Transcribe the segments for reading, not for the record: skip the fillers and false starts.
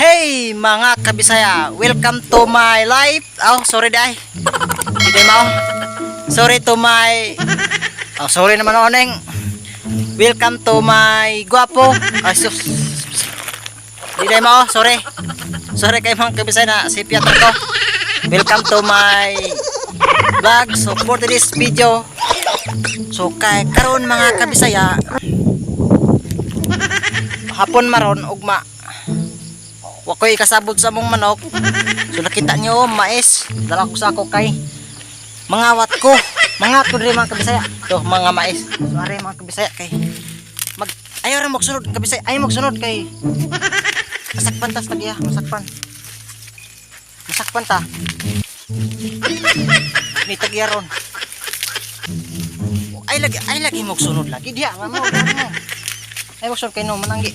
Hey mga kabisaya, welcome to my life. Oh, sorry dai. Hindi mo. Sorry to my sorry naman oneng. Welcome to my guwapo. Ay sus. Hindi mo, sorry. Sorry kay mga kabisaya na si Pietro ko. Welcome to my vlog. So for this video, so kay karon mga kabisaya, hapon maron ugma wakoy kasabot sa mong manok. So nakita nyo mais, dala ko sa ako kay mangawat ko. Mga to diri mga kabisaya. So mga mais. So are mga kabisaya kay ayaw ra magsunod kabisaya. Ayaw magsunod kay masakpan tas tagya, masakpan. Masakpan ta. Ni tagya ron. Ay lagi magsunod lagi diya mo. Ay magsunod kay no mananggi.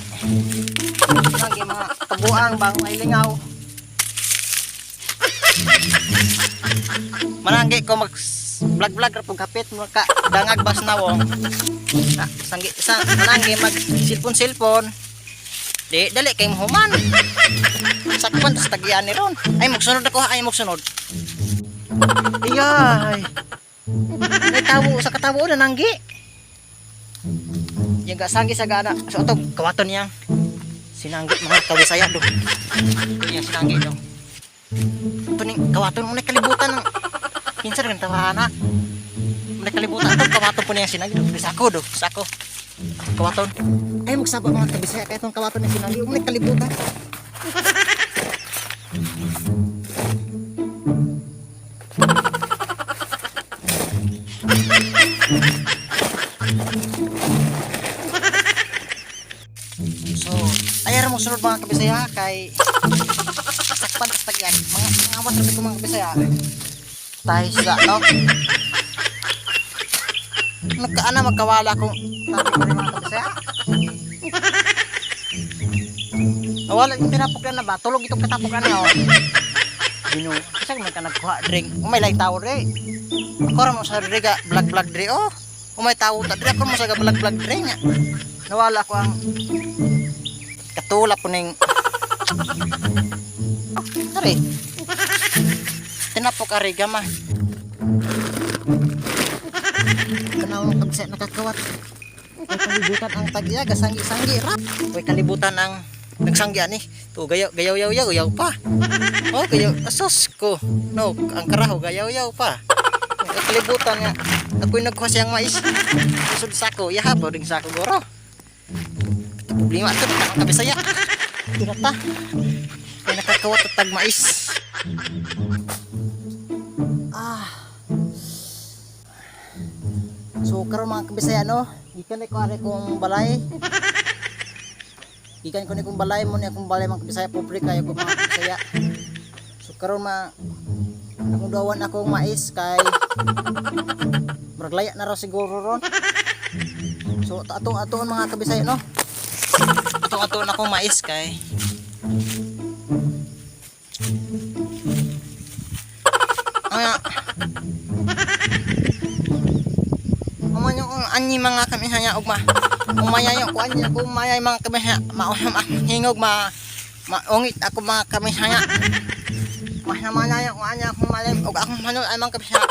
Mananggi mga kabuang bang ay lingaw. Mananggi ko mag vlog ra pag kapit mo ka dangag bas nawo. Sanggi sa mananggi mag cellphone. Di dali kay human. Sakpan tas tagyan ni ron. Ay magsunod ako, ay magsunod. Iyay. May tawo sa katawo na nanggi. Yang gak sanggi sa gana. So ito kawaton niyang sinanggi mga kabisaya do. Yang sinanggi do. Ito ning kawaton mo na kalibutan ng kinsa rin tawhana. Mo kalibutan to kawaton po niyang sinanggi do. Sako do, sako. Kawaton. Ay magsabot mga kabisaya kay itong kawaton na sinanggi mo na kalibutan. So, ayaw mo sunod mga kabisaya kay sakpan tas tagyan. Mga awas sabi ko mga kabisaya. Tayo sa no. Nagkaana magkawala kung tabi ko rin mga kabisaya. Nawala yung tinapok na ba? Tulog itong katapok na niya. Bino, kasi man ka nagkuha drink. Umay lang tao rin. Ako rin mo sa riga vlog rin. Oh, umay tao ta rin. Ako mo sa vlog rin. Nawala ko ang katulap po ning tari tinapok ariga ma kanawang kabisa nakakawat. May kalibutan ang tagya gasanggi-sanggi rap. May kalibutan ang nagsanggi ani to gayaw pa. Oh gayaw asos ko no ang karaho gayaw pa. May kalibutan nga ako'y nagkuha siyang mais susod sako yahabaw ring sako goro. Problema ito ang kabisaya. Tinata. Kaya nakakawat at tag mais. So karon mga kabisaya no, gikan ko ari kong balay. Gikan ko ni kong balay mo ni akong balay mga kabisaya pobre kayo ko mga kabisaya. So karon akong dawan akong mais kay muraglaya na raw siguro ron. So atong mga kabisaya no. Ato na akong mais kay yung anyi mga kamisaya ugma umaya yung kuan niya ko umaya mga kamisaya maunam hingog maungit ako mga kamisaya mahana yung anya akong malim ug akong manol ay mga kamisaya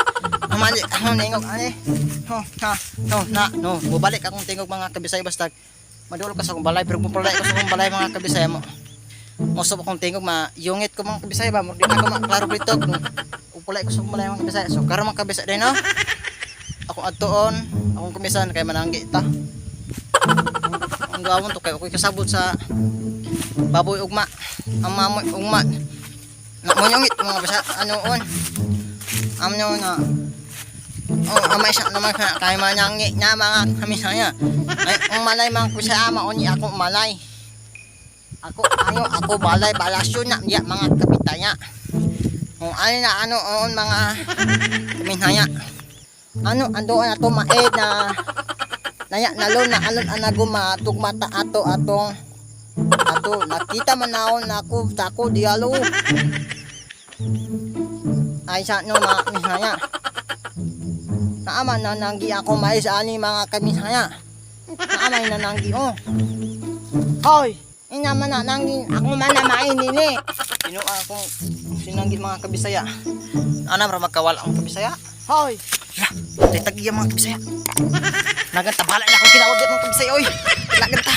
amali akong hingog ani no bubalik akong tingog mga kabisaya basta madulog ka sa akong balay pero pupulay ko sa akong balay mga kabisaya mo mosob akong tingog mayungit ko mga kabisaya ba murdi ako maklaro pritok pupulay ko sa akong balay mga kabisaya. So karon mga kabisaya din no akong adtoon akong kumisan kay mananggi ta ang gawon to kay ako'y kasabot sa baboy ugma ang mamoy ugma namuyungit mga kabisaya anoon amno nga amay siya naman kay mananggi na mga kamisaya. Ay ang malay mga kusaya mauni ako malay. Ako balay balasyon na ya mga kapitanya. Kung ano on mga kaminhaya. Ano ando na to maed na naya nalo na alon anaguma tugmata atong nakita man naon nako tako dialo. Ay sa no mga kaminhaya. Naaman na nanggi ako mais ani mga kamisaya. Naamay na nanggi oh. Hoy, inaman na nangin ako man na mainin eh. Kinuha akong sinanggit mga kabisaya. Ana ra magkawala ang kabisaya. Hoy. Lah, tay tagiya mga kabisaya. Naganta bala na akong kinawag mga kabisaya oy. Naganta.